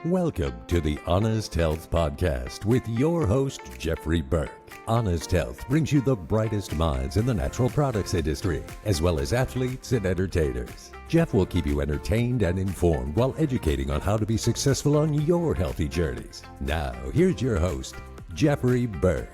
Welcome to the Honest Health Podcast with your host, Jeffrey Burke. Honest Health brings you the brightest minds in the natural products industry, as well as athletes and entertainers. Jeff will keep you entertained and informed while educating on how to be successful on your healthy journeys. Now, here's your host, Jeffrey Burke.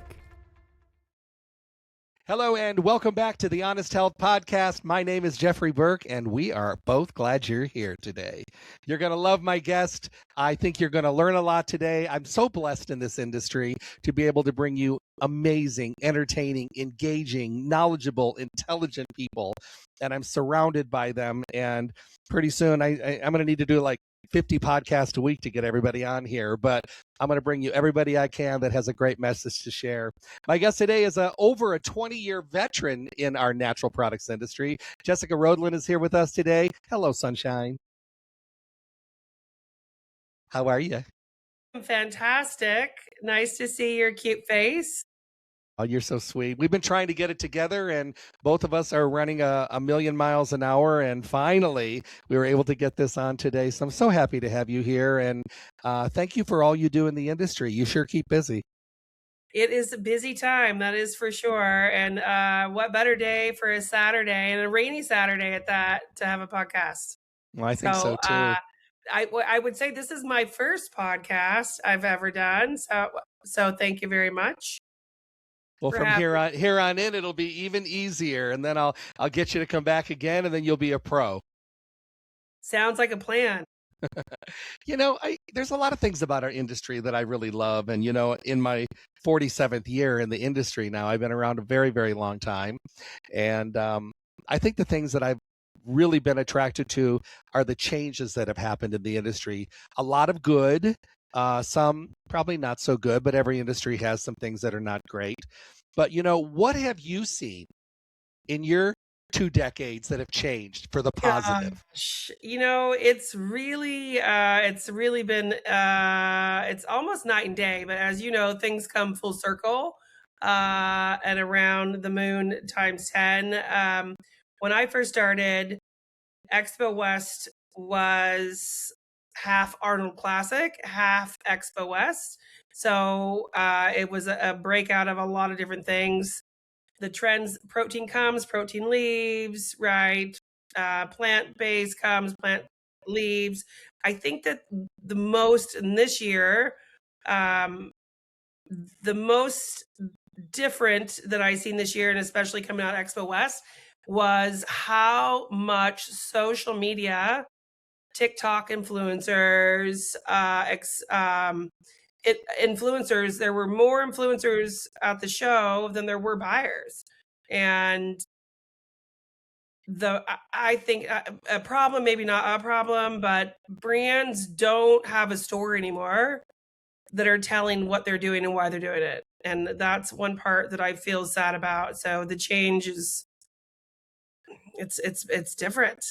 Hello and welcome back to the Honest Health Podcast. My name is Jeffrey Burke and we are both glad you're here today. You're going to love my guest. I think you're going to learn a lot today. I'm so blessed in this industry to be able to bring you amazing, entertaining, engaging, knowledgeable, intelligent people. And I'm surrounded by them. And pretty soon I'm going to need to do like 50 podcasts a week to get everybody on here, but I'm going to bring you everybody I can that has a great message to share. My guest today is over a 20-year veteran in our natural products industry. Jessica Rodlin is here with us today. Hello, sunshine. How are you? Fantastic. Nice to see your cute face. Oh, you're so sweet. We've been trying to get it together, and both of us are running a million miles an hour, and finally we were able to get this on today. So I'm so happy to have you here, and thank you for all you do in the industry. You sure keep busy. It is a busy time, that is for sure. And what better day for a Saturday, and a rainy Saturday at that, to have a podcast. Well, I think so too. I would say this is my first podcast I've ever done. So thank you very much. Well, from here on in, it'll be even easier, and then I'll get you to come back again, and then you'll be a pro. Sounds like a plan. You know, there's a lot of things about our industry that I really love, and you know, in my 47th year in the industry now, I've been around a very, very long time, and I think the things that I've really been attracted to are the changes that have happened in the industry. A lot of good. Some probably not so good, but every industry has some things that are not great. But, you know, what have you seen in your 2 decades that have changed for the positive? You know, it's really been, it's almost night and day, but as you know, things come full circle, and around the moon times 10. When I first started, Expo West was half Arnold Classic, half Expo West. So it was a breakout of a lot of different things. The trends, protein comes, protein leaves, right? Plant-based comes, plant leaves. I think that the most in this year, the most different that I seen this year, and especially coming out of Expo West, was how much social media, TikTok influencers, influencers, there were more influencers at the show than there were buyers. And I think a problem, maybe not a problem, but brands don't have a story anymore that are telling what they're doing and why they're doing it. And that's one part that I feel sad about. So the change is, it's different.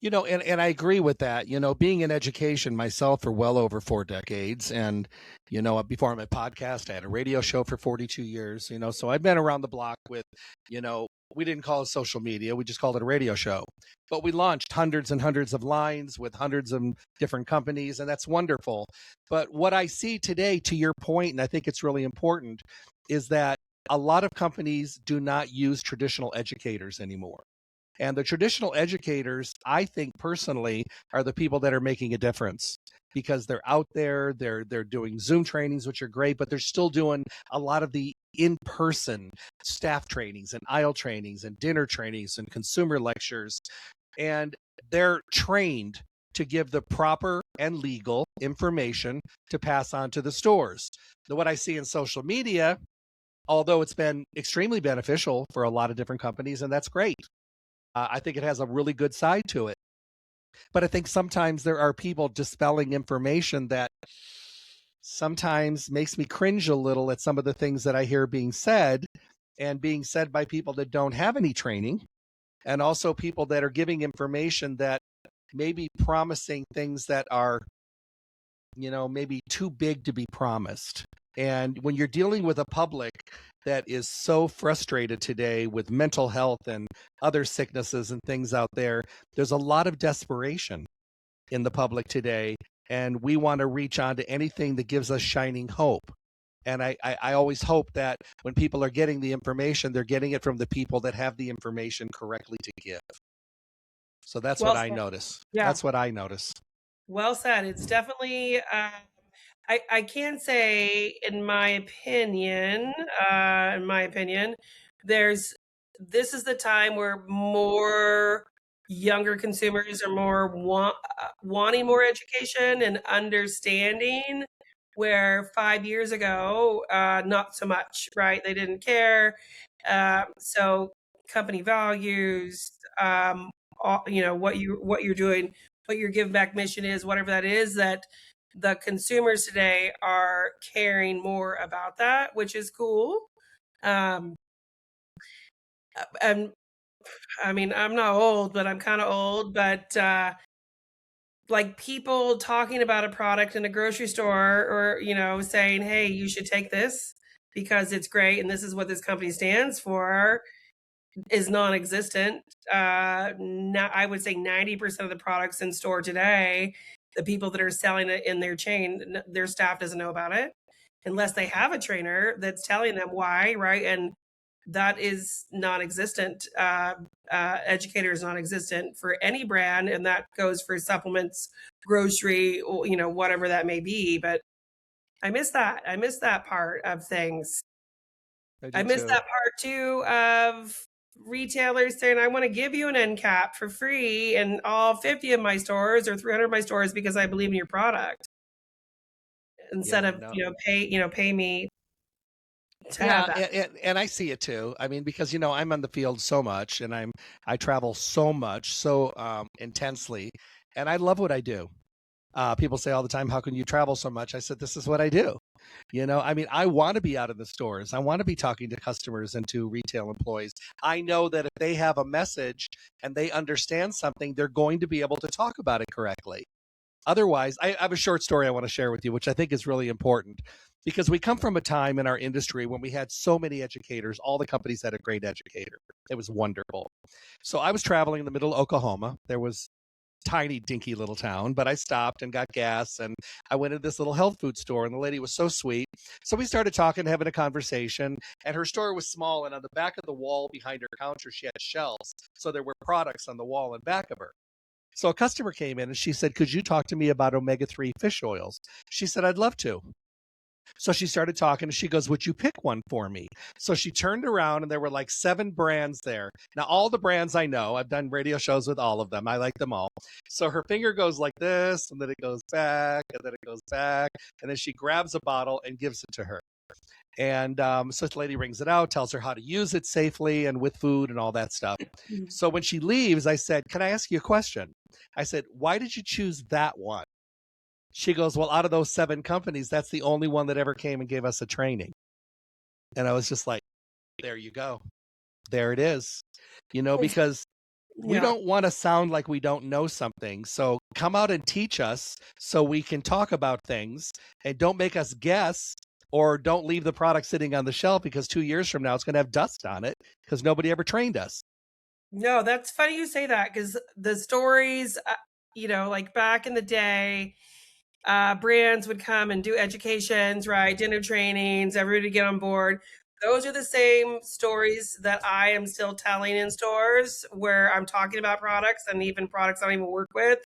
You know, and I agree with that. You know, being in education myself for well over 4 decades, and, you know, before I'm a podcast, I had a radio show for 42 years, you know, so I've been around the block with, you know, we didn't call it social media, we just called it a radio show. But we launched hundreds and hundreds of lines with hundreds of different companies, and that's wonderful. But what I see today, to your point, and I think it's really important, is that a lot of companies do not use traditional educators anymore. And the traditional educators, I think personally, are the people that are making a difference, because they're out there, they're doing Zoom trainings, which are great, but they're still doing a lot of the in-person staff trainings and aisle trainings and dinner trainings and consumer lectures. And they're trained to give the proper and legal information to pass on to the stores. Now, what I see in social media, although it's been extremely beneficial for a lot of different companies, and that's great. I think it has a really good side to it. But I think sometimes there are people dispelling information that sometimes makes me cringe a little at some of the things that I hear being said, and being said by people that don't have any training, and also people that are giving information that may be promising things that are, you know, maybe too big to be promised. And when you're dealing with a public that is so frustrated today with mental health and other sicknesses and things out there, there's a lot of desperation in the public today and we want to reach on to anything that gives us shining hope. And I always hope that when people are getting the information, they're getting it from the people that have the information correctly to give. So that's Well what I said. notice. Yeah. That's what I notice. Well said. It's definitely, I can say, in my opinion, this is the time where more younger consumers are wanting more education and understanding, where 5 years ago, not so much, right? They didn't care. So company values, what you're doing, what your give back mission is, whatever that is, that the consumers today are caring more about that, which is cool. And I mean, I'm not old, but I'm kind of old, but like people talking about a product in a grocery store, or saying, hey, you should take this because it's great and this is what this company stands for, is non-existent. I would say 90% of the products in store today, the people that are selling it in their chain, their staff doesn't know about it unless they have a trainer that's telling them why, right? And that is non-existent. Educator is non-existent for any brand, and that goes for supplements, grocery, whatever that may be. But I miss that. I miss that part of things. I miss that part too of retailers saying, I want to give you an end cap for free in all 50 of my stores or 300 of my stores because I believe in your product, instead of pay me to have that. And I see it too. I mean, because I'm on the field so much, and I travel so much, so intensely, and I love what I do. People say all the time, how can you travel so much? I said, this is what I do. I mean, I want to be out in the stores. I want to be talking to customers and to retail employees. I know that if they have a message and they understand something, they're going to be able to talk about it correctly. Otherwise, I have a short story I want to share with you, which I think is really important, because we come from a time in our industry when we had so many educators. All the companies had a great educator. It was wonderful. So I was traveling in the middle of Oklahoma. There was tiny dinky little town, but I stopped and got gas, and I went to this little health food store, and the lady was so sweet. So we started talking, having a conversation, and her store was small, and on the back of the wall behind her counter she had shelves, so there were products on the wall and back of her. So a customer came in and she said, could you talk to me about omega-3 fish oils? She said, I'd love to. So she started talking, and she goes, would you pick one for me? So she turned around, and there were like 7 brands there. Now, all the brands I know, I've done radio shows with all of them. I like them all. So her finger goes like this, and then it goes back, and then it goes back. And then she grabs a bottle and gives it to her. And so the lady rings it out, tells her how to use it safely and with food and all that stuff. So when she leaves, I said, can I ask you a question? I said, why did you choose that one? She goes, well, out of those 7 companies, that's the only one that ever came and gave us a training. And I was just like, there you go. There it is. Because we don't want to sound like we don't know something. So come out and teach us so we can talk about things, and don't make us guess, or don't leave the product sitting on the shelf because 2 years from now it's going to have dust on it because nobody ever trained us. No, that's funny you say that, because the stories, like back in the day, brands would come and do educations, right? Dinner trainings, everybody get on board. Those are the same stories that I am still telling in stores, where I'm talking about products, and even products I don't even work with.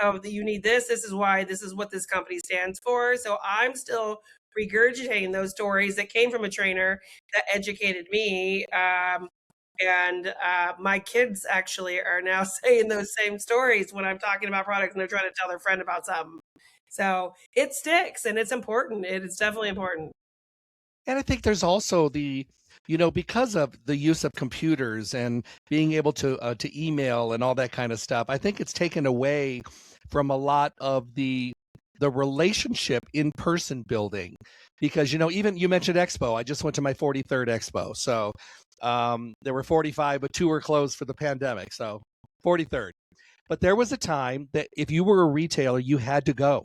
Oh, you need this. This is why. This is what this company stands for. So I'm still regurgitating those stories that came from a trainer that educated me. And my kids actually are now saying those same stories when I'm talking about products and they're trying to tell their friend about something. So it sticks, and it's important. It's definitely important. And I think there's also because of the use of computers and being able to email and all that kind of stuff, I think it's taken away from a lot of the relationship in-person building. Because, even you mentioned Expo. I just went to my 43rd Expo. So there were 45, but 2 were closed for the pandemic. So 43rd. But there was a time that if you were a retailer, you had to go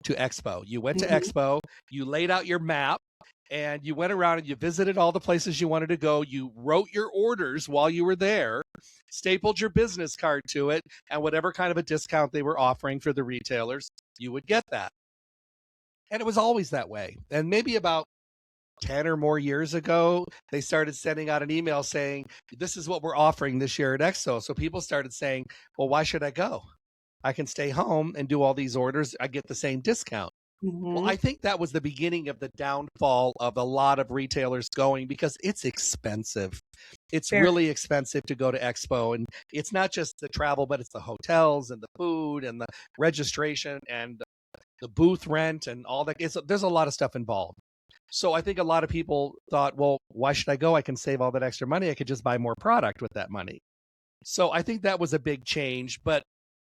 to Expo. You went to Expo, you laid out your map, and you went around and you visited all the places you wanted to go. You wrote your orders while you were there, stapled your business card to it, and whatever kind of a discount they were offering for the retailers, you would get that. And it was always that way. And maybe about 10 or more years ago, they started sending out an email saying, this is what we're offering this year at Expo. So people started saying, well, why should I go? I can stay home and do all these orders. I get the same discount. Well, I think that was the beginning of the downfall of a lot of retailers going, because it's expensive. It's Fair. really expensive to go to Expo. And it's not just the travel, but it's the hotels and the food and the registration and the booth rent and all that. There's a lot of stuff involved. So I think a lot of people thought, well, why should I go? I can save all that extra money. I could just buy more product with that money. So I think that was a big change, but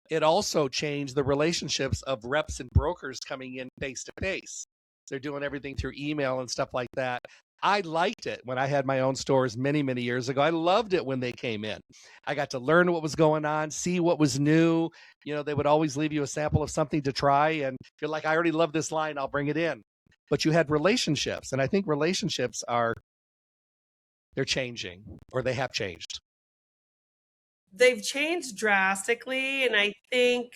it also changed the relationships of reps and brokers coming in face to face. They're doing everything through email and stuff like that. I liked it when I had my own stores many, many years ago. I loved it when they came in. I got to learn what was going on, see what was new. You know, they would always leave you a sample of something to try. And if you're like, I already love this line, I'll bring it in. But you had relationships. And I think relationships they're changing, or they have changed. They've changed drastically. And I think,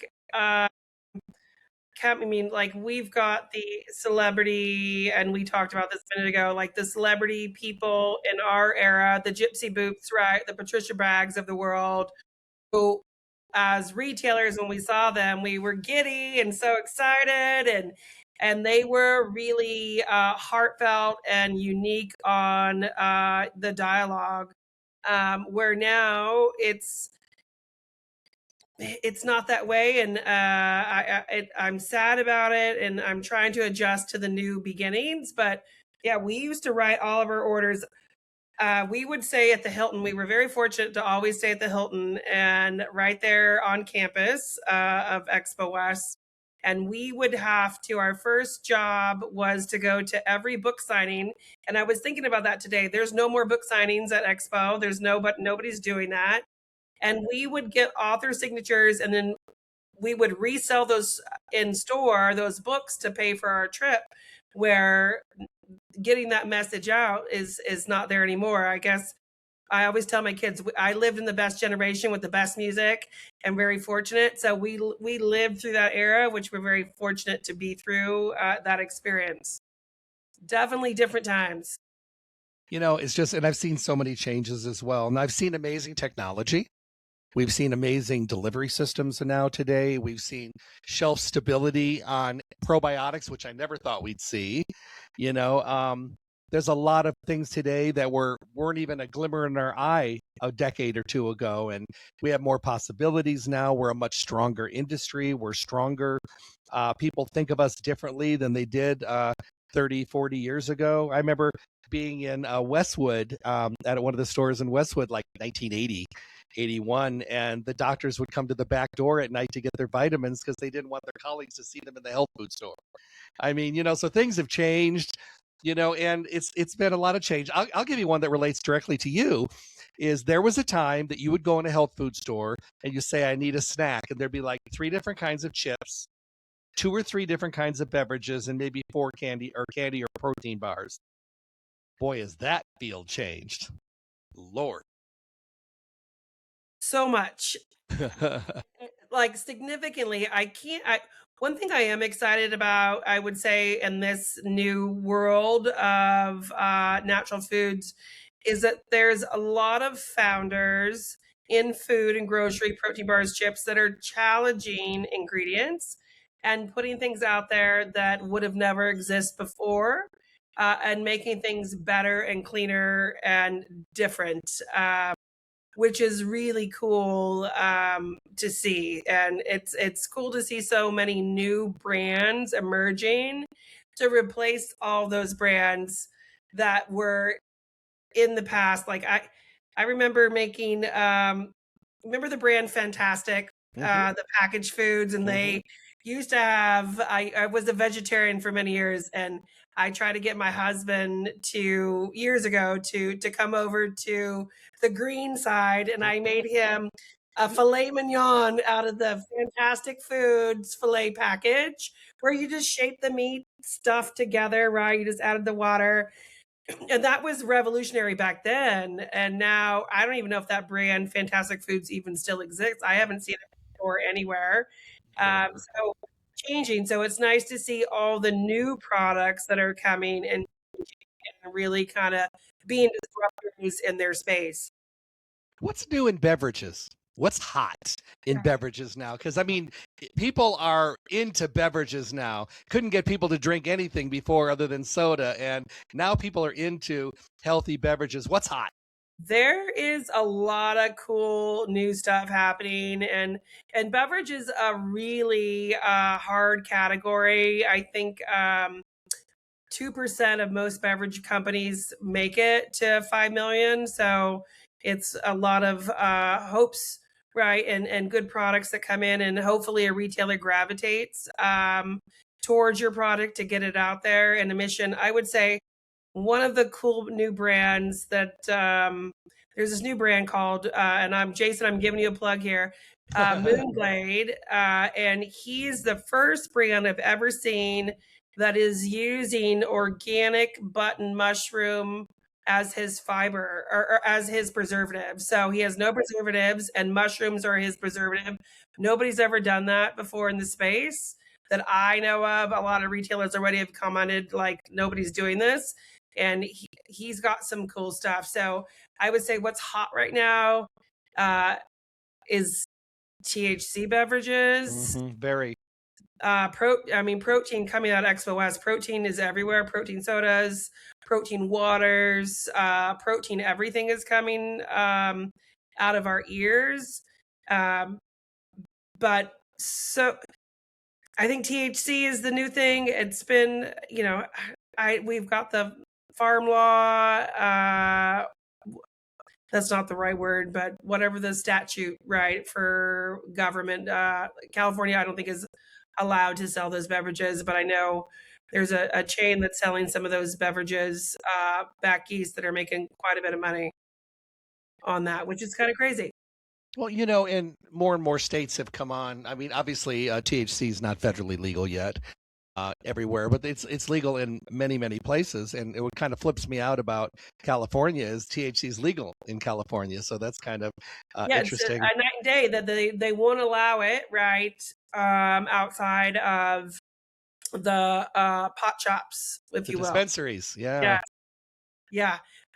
like we've got the celebrity, and we talked about this a minute ago, like the celebrity people in our era, the Gypsy Boots, right? The Patricia Braggs of the world, who as retailers, when we saw them, we were giddy and so excited, and they were really heartfelt and unique on the dialogue, where now it's not that way, and I'm sad about it, and I'm trying to adjust to the new beginnings. But yeah, we used to write all of our orders. We would stay at the Hilton. We were very fortunate to always stay at the Hilton, and right there on campus of Expo West. And we would have to, our first job was to go to every book signing. And I was thinking about that today. There's no more book signings at Expo. Nobody's doing that. And we would get author signatures, and then we would resell those in store, those books, to pay for our trip, where getting that message out is not there anymore. I guess I always tell my kids, I lived in the best generation with the best music, and very fortunate. So we lived through that era, which we're very fortunate to be through that experience. Definitely different times. You know, it's just, and I've seen so many changes as well. And I've seen amazing technology. We've seen amazing delivery systems now today. We've seen shelf stability on probiotics, which I never thought we'd see. You know, there's a lot of things today that weren't even a glimmer in our eye a decade or two ago. And we have more possibilities now. We're a much stronger industry. We're stronger. People think of us differently than they did 30, 40 years ago. I remember being in Westwood at one of the stores in Westwood, like 1980. 81, and the doctors would come to the back door at night to get their vitamins because they didn't want their colleagues to see them in the health food store. I mean, you know, so things have changed, you know, and it's been a lot of change. I'll give you one that relates directly to you. Is there was a time that you would go in a health food store and you say, I need a snack, and there'd be like 3 different kinds of chips, 2 or 3 different kinds of beverages, and maybe 4 candy or protein bars. Boy, has that field changed. Lord. So much. Like significantly. One thing I am excited about, I would say, in this new world of natural foods, is that there's a lot of founders in food and grocery, protein bars, chips, that are challenging ingredients and putting things out there that would have never existed before, and making things better and cleaner and different. Which is really cool to see. And it's cool to see so many new brands emerging to replace all those brands that were in the past. Like I remember making, remember the brand Fantastic, the packaged foods, and they used to have, I was a vegetarian for many years, and I tried to get my husband years ago to come over to the green side, and I made him a filet mignon out of the Fantastic Foods filet package, where you just shape the meat stuff together, right? You just added the water. And that was revolutionary back then. And now I don't even know if that brand, Fantastic Foods, even still exists. I haven't seen it before anywhere. So changing. So it's nice to see all the new products that are coming and really kind of being disruptors in their space. What's new in beverages? What's hot in beverages now? Because I mean, people are into beverages now. Couldn't get people to drink anything before other than soda, and now people are into healthy beverages. What's hot? There is a lot of cool new stuff happening, and beverage is a really hard category. I think 2% of most beverage companies make it to 5 million. So it's a lot of hopes, right? And good products that come in, and hopefully a retailer gravitates towards your product to get it out there. And a mission, I would say, one of the cool new brands that there's this new brand called, and I'm Jason, I'm giving you a plug here, Moonblade. And he's the first brand I've ever seen that is using organic button mushroom as his fiber or as his preservative. So he has no preservatives, and mushrooms are his preservative. Nobody's ever done that before in the space that I know of. A lot of retailers already have commented like nobody's doing this, and he's got some cool stuff. So I would say what's hot right now is THC beverages. Very. Protein coming out of Expo West. Protein is everywhere. Protein sodas, protein waters, protein everything is coming out of our ears. But so I think THC is the new thing. It's been, we've got the farm law. That's not the right word, but whatever the statute, right, for government. California, I don't think is allowed to sell those beverages, but I know there's a chain that's selling some of those beverages back east that are making quite a bit of money on that, which is kind of crazy. Well, and more states have come on. I mean, obviously, THC is not federally legal yet everywhere, but it's legal in many places. And what kind of flips me out about California is THC is legal in California, so that's kind of interesting. It's a night and day that they won't allow it, right, outside of the pot shops, if you will, dispensaries. Yeah.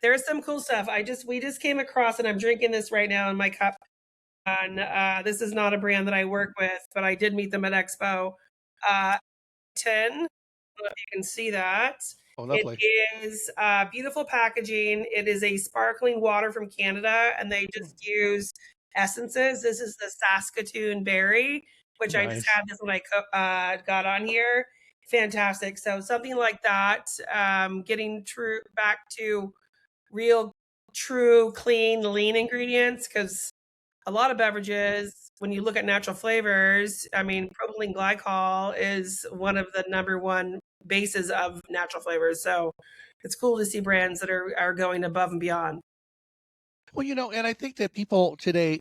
There's some cool stuff. We just came across, and I'm drinking this right now in my cup. And this is not a brand that I work with, but I did meet them at Expo. 10. I don't know if you can see that. Oh, lovely. It is beautiful packaging. It is a sparkling water from Canada, and they just use essences. This is the Saskatoon berry, which nice. I just had this when I got on here. Fantastic. So something like that, getting back to real, true, clean, lean ingredients, because a lot of beverages, when you look at natural flavors, I mean, propylene glycol is one of the number one bases of natural flavors. So it's cool to see brands that are going above and beyond. Well, and I think that people today,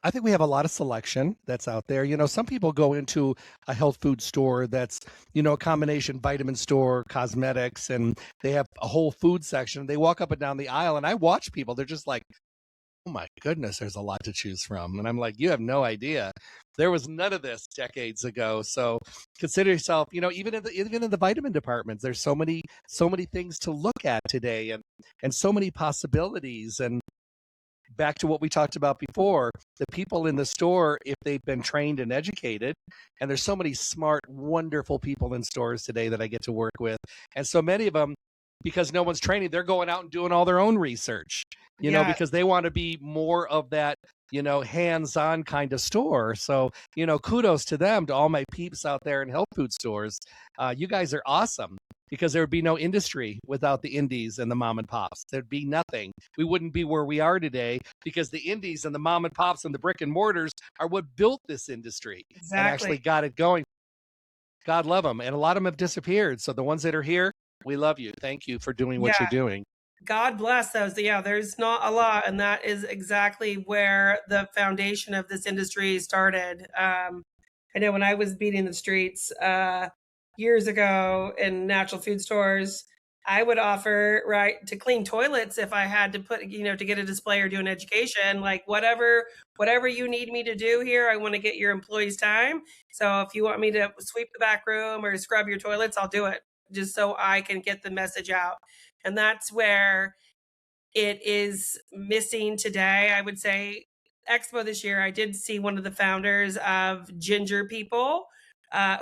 I think we have a lot of selection that's out there. Some people go into a health food store that's, a combination vitamin store, cosmetics, and they have a whole food section. They walk up and down the aisle, and I watch people. They're just like, oh my goodness, there's a lot to choose from. And I'm like, you have no idea. There was none of this decades ago. So consider yourself, even in the vitamin departments, there's so many things to look at today, and so many possibilities. And back to what we talked about before, the people in the store, if they've been trained and educated, and there's so many smart, wonderful people in stores today that I get to work with. And so many of them, because no one's training, they're going out and doing all their own research, because they want to be more of that, hands-on kind of store. So, kudos to them, to all my peeps out there in health food stores. You guys are awesome, because there would be no industry without the indies and the mom and pops. There'd be nothing. We wouldn't be where we are today, because the indies and the mom and pops and the brick and mortars are what built this industry and actually got it going. God love them. And a lot of them have disappeared. So the ones that are here, we love you. Thank you for doing what you're doing. God bless those. Yeah, there's not a lot, and that is exactly where the foundation of this industry started. I know when I was beating the streets years ago in natural food stores, I would offer right to clean toilets if I had to put, to get a display or do an education, like whatever you need me to do here. I want to get your employees time. So if you want me to sweep the back room or scrub your toilets, I'll do it just so I can get the message out. And that's where it is missing today. I would say Expo this year, I did see one of the founders of Ginger People,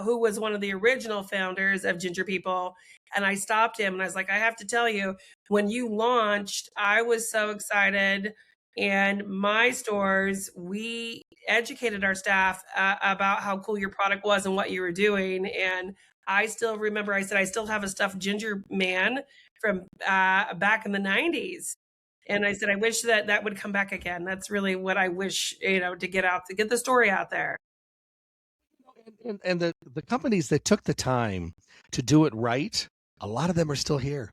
who was one of the original founders of Ginger People. And I stopped him and I was like, I have to tell you, when you launched, I was so excited. And my stores, we educated our staff about how cool your product was and what you were doing. And I still remember, I said, I still have a stuffed ginger man from back in the 90s. And I said, I wish that that would come back again. That's really what I wish, to get the story out there. And the companies that took the time to do it right, a lot of them are still here.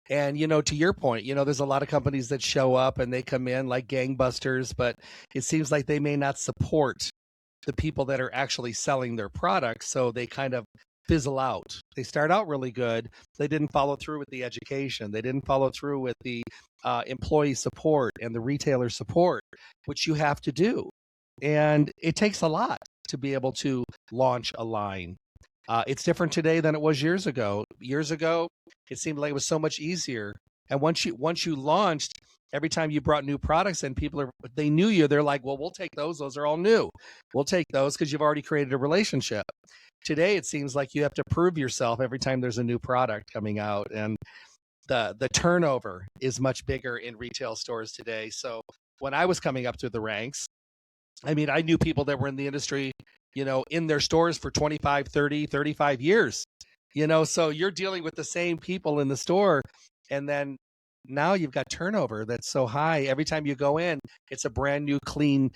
And, to your point, there's a lot of companies that show up and they come in like gangbusters, but it seems like they may not support the people that are actually selling their products. So they kind of fizzle out. They start out really good. They didn't follow through with the education. They didn't follow through with the employee support and the retailer support, which you have to do. And it takes a lot to be able to launch a line. It's different today than it was years ago. Years ago, it seemed like it was so much easier. And once you launched, every time you brought new products in, they knew you. They're like, well, we'll take those. Those are all new. We'll take those because you've already created a relationship. Today, it seems like you have to prove yourself every time there's a new product coming out. And the turnover is much bigger in retail stores today. So when I was coming up through the ranks, I mean, I knew people that were in the industry, in their stores for 25, 30, 35 years, so you're dealing with the same people in the store. And then now you've got turnover that's so high. Every time you go in, it's a brand new, clean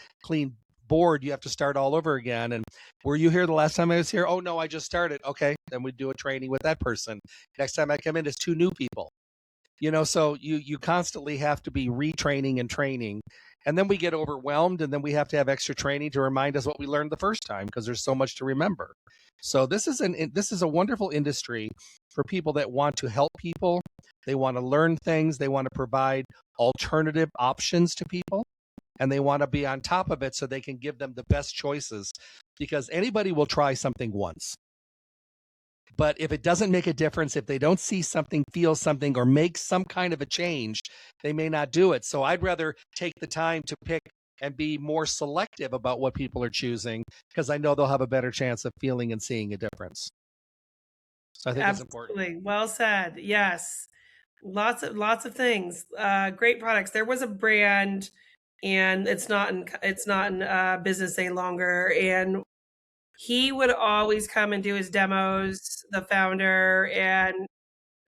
board. You have to start all over again. And were you here the last time I was here? Oh, no, I just started. Okay. Then we do a training with that person. Next time I come in, it's 2 new people. So you constantly have to be retraining and training. And then we get overwhelmed, and then we have to have extra training to remind us what we learned the first time because there's so much to remember. So this is a wonderful industry for people that want to help people. They want to learn things. They want to provide alternative options to people, and they want to be on top of it so they can give them the best choices, because anybody will try something once. But if it doesn't make a difference, if they don't see something, feel something, or make some kind of a change, they may not do it. So I'd rather take the time to pick and be more selective about what people are choosing, because I know they'll have a better chance of feeling and seeing a difference. So I think that's important. Absolutely. Well said. Yes. Lots of things. Great products. There was a brand, and it's not in business any longer. And he would always come and do his demos, the founder, and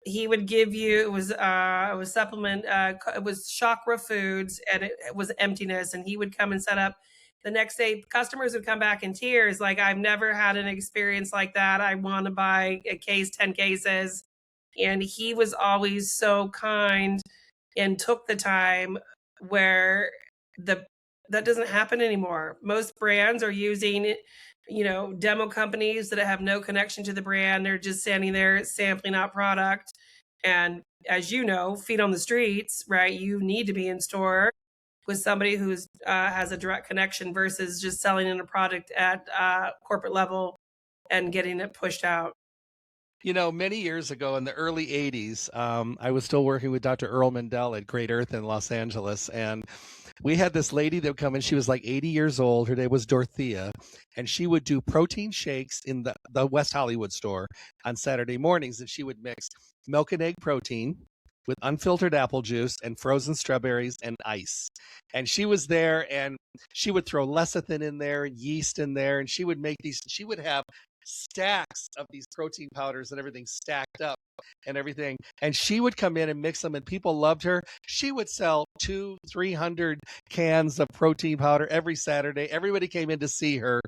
he would give you, it was supplement, it was chakra foods, and it was emptiness. And he would come and set up. The next day, customers would come back in tears, like, I've never had an experience like that. I want to buy a case, 10 cases. And he was always so kind and took the time, where that doesn't happen anymore. Most brands are using, demo companies that have no connection to the brand. They're just standing there sampling out product. And as you know, feet on the streets, right? You need to be in store with somebody who's has a direct connection versus just selling in a product at corporate level and getting it pushed out. Many years ago in the early 80s, I was still working with Dr. Earl Mendel at Great Earth in Los Angeles. And we had this lady that would come in. She was like 80 years old. Her name was Dorothea. And she would do protein shakes in the West Hollywood store on Saturday mornings. And she would mix milk and egg protein with unfiltered apple juice and frozen strawberries and ice. And she was there, and she would throw lecithin in there and yeast in there. And she would have stacks of these protein powders and everything stacked up. and everything. And she would come in and mix them, and people loved her. She would sell 200-300 cans of protein powder every Saturday. Everybody came in to see her,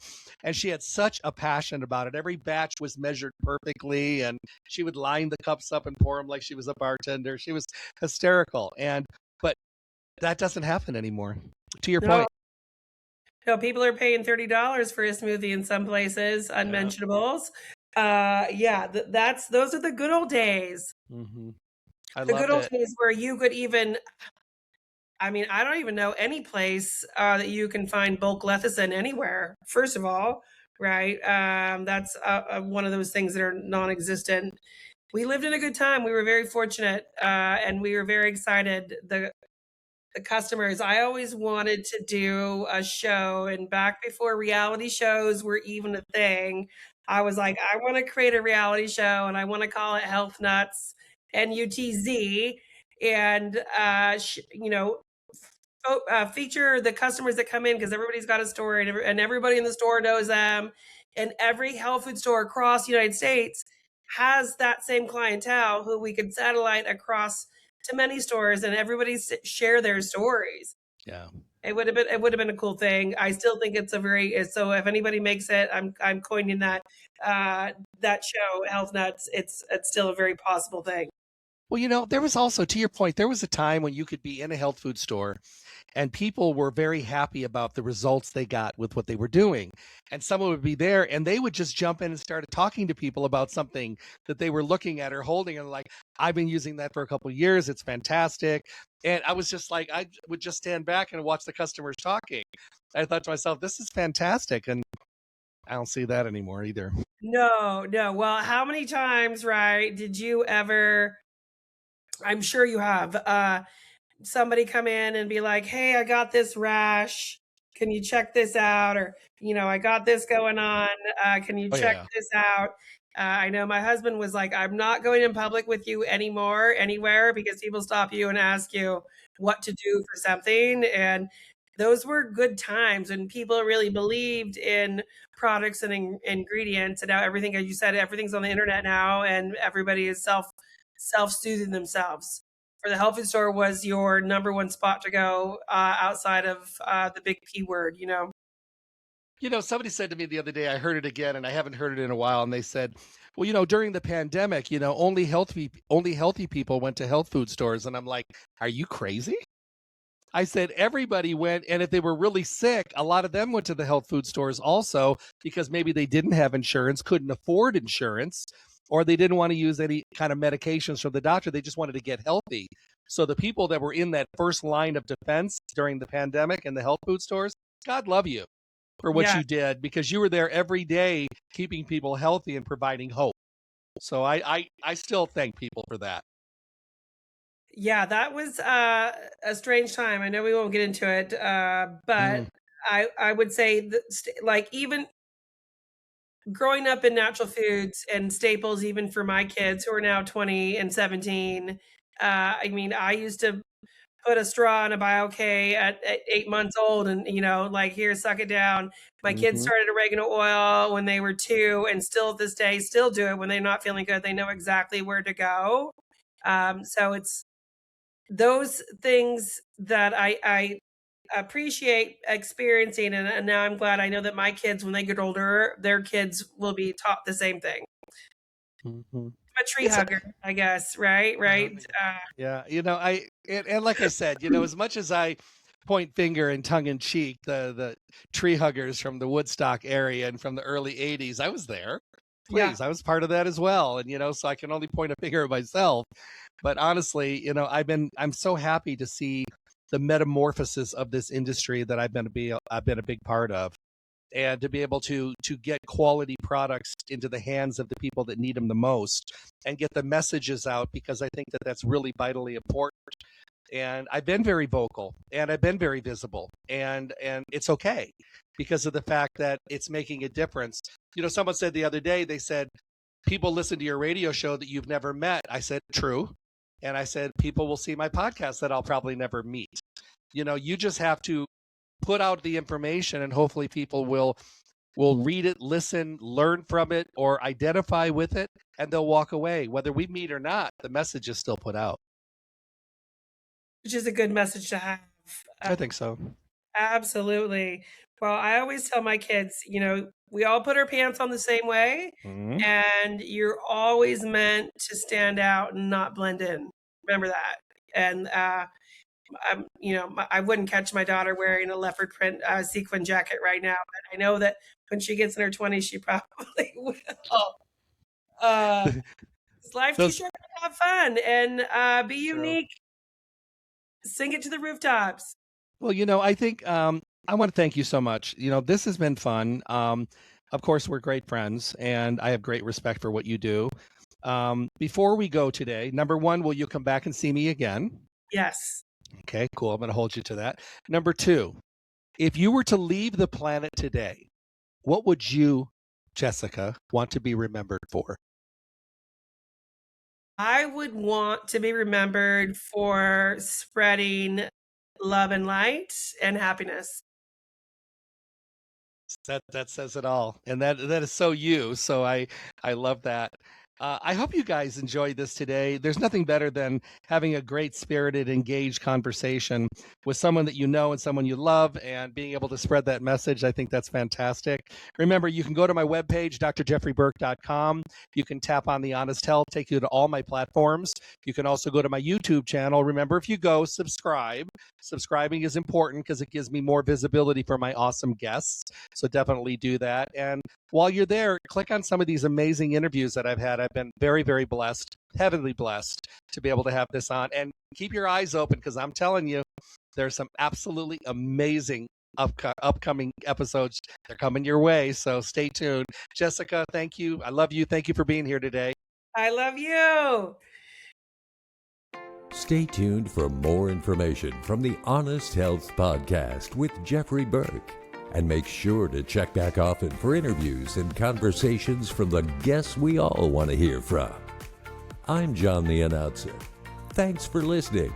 and she had such a passion about it. Every batch was measured perfectly, and she would line the cups up and pour them like she was a bartender. She was hysterical. But that doesn't happen anymore. To your point. No, people are paying $30 for a smoothie in some places, unmentionables. Those are the good old days. Mm-hmm. The good old days where you could even, I don't even know any place that you can find bulk lecithin anywhere, first of all, right? That's one of those things that are non-existent. We lived in a good time. We were very fortunate, and we were very excited. The customers, I always wanted to do a show, and back before reality shows were even a thing, I was like, I want to create a reality show, and I want to call it Health Nuts, NUTZ, and feature the customers that come in, because everybody's got a story, and everybody in the store knows them, and every health food store across the United States has that same clientele who we could satellite across to many stores, and everybody share their stories. Yeah, it would have been a cool thing. I still think it's so if anybody makes it, I'm coining that show, Health Nuts. It's still a very possible thing. Well, there was also, to your point, there was a time when you could be in a health food store and people were very happy about the results they got with what they were doing. And someone would be there and they would just jump in and start talking to people about something that they were looking at or holding, and like, I've been using that for a couple of years. It's fantastic. And I was just like, I would just stand back and watch the customers talking. I thought to myself, this is fantastic. And I don't see that anymore either. No. Well, how many times, right, did you ever, I'm sure you have, somebody come in and be like, hey, I got this rash. Can you check this out? Or, I got this going on. Can you check this out? I know my husband was like, I'm not going in public with you anymore, anywhere, because people stop you and ask you what to do for something. And those were good times when people really believed in products and ingredients. And now everything, as you said, everything's on the internet now, and everybody is self-soothing themselves. For the health food store was your number one spot to go outside of the big P word, Somebody said to me the other day, I heard it again, and I haven't heard it in a while, and they said, well, during the pandemic, only healthy people went to health food stores. And I'm like, are you crazy? I said, everybody went, and if they were really sick, a lot of them went to the health food stores also, because maybe they didn't have insurance, couldn't afford insurance, or they didn't want to use any kind of medications from the doctor. They just wanted to get healthy. So the people that were in that first line of defense during the pandemic in the health food stores, God love you for what you did, because you were there every day keeping people healthy and providing hope. So I still thank people for that. Yeah, that was a strange time. I know we won't get into it, but I would say that, even growing up in natural foods and staples, even for my kids who are now 20 and 17, I used to put a straw in a BioK at 8 months old and, here, suck it down. My kids started oregano oil when they were 2, and still this day, still do it when they're not feeling good. They know exactly where to go. So it's those things that I appreciate experiencing, and now I'm glad I know that my kids, when they get older, their kids will be taught the same thing. A tree hugger, I guess, right? Yeah, and like I said, as much as I point finger and tongue in cheek the tree huggers from the Woodstock area and from the early 80s, I was there. Please, I was part of that as well, and so I can only point a finger at myself. But honestly, I'm so happy to see the metamorphosis of this industry that I've been a big part of, and to be able to get quality products into the hands of the people that need them the most, and get the messages out, because I think that that's really vitally important. And I've been very vocal, and I've been very visible, and it's okay, because of the fact that it's making a difference. Someone said the other day, they said, people listen to your radio show that you've never met. I said, true. And I said, people will see my podcast that I'll probably never meet. You just have to put out the information, and hopefully people will will read it, listen, learn from it, or identify with it, and they'll walk away. Whether we meet or not, the message is still put out. Which is a good message to have. I think so. Absolutely. Well, I always tell my kids, we all put our pants on the same way, Mhm. and you're always meant to stand out and not blend in. Remember that. And I wouldn't catch my daughter wearing a leopard print sequin jacket right now, but I know that when she gets in her 20s, she probably will. Life's too Those- short to have fun and be True. unique. Sing it to the rooftops. Well, I think I want to thank you so much. This has been fun. Of course, we're great friends, and I have great respect for what you do. Before we go today, number one, will you come back and see me again? Yes. Okay, cool. I'm going to hold you to that. Number two, if you were to leave the planet today, what would you, Jessica, want to be remembered for? I would want to be remembered for spreading love and light and happiness. That says it all, and that is so you. So I love that. I hope you guys enjoyed this today. There's nothing better than having a great spirited, engaged conversation with someone that you know and someone you love, and being able to spread that message. I think that's fantastic. Remember, you can go to my webpage, drjeffreyburke.com. You can tap on the Honest Health, take you to all my platforms. You can also go to my YouTube channel. Remember, if you go, subscribe. Subscribing is important because it gives me more visibility for my awesome guests. So definitely do that. And while you're there, click on some of these amazing interviews that I've had. I've been very, very blessed, heavenly blessed to be able to have this on. And keep your eyes open because I'm telling you, there's some absolutely amazing upcoming episodes. They're coming your way. So stay tuned. Jessica, thank you. I love you. Thank you for being here today. I love you. Stay tuned for more information from the Honest Health Podcast with Jeffrey Burke. And make sure to check back often for interviews and conversations from the guests we all want to hear from. I'm John the Announcer. Thanks for listening.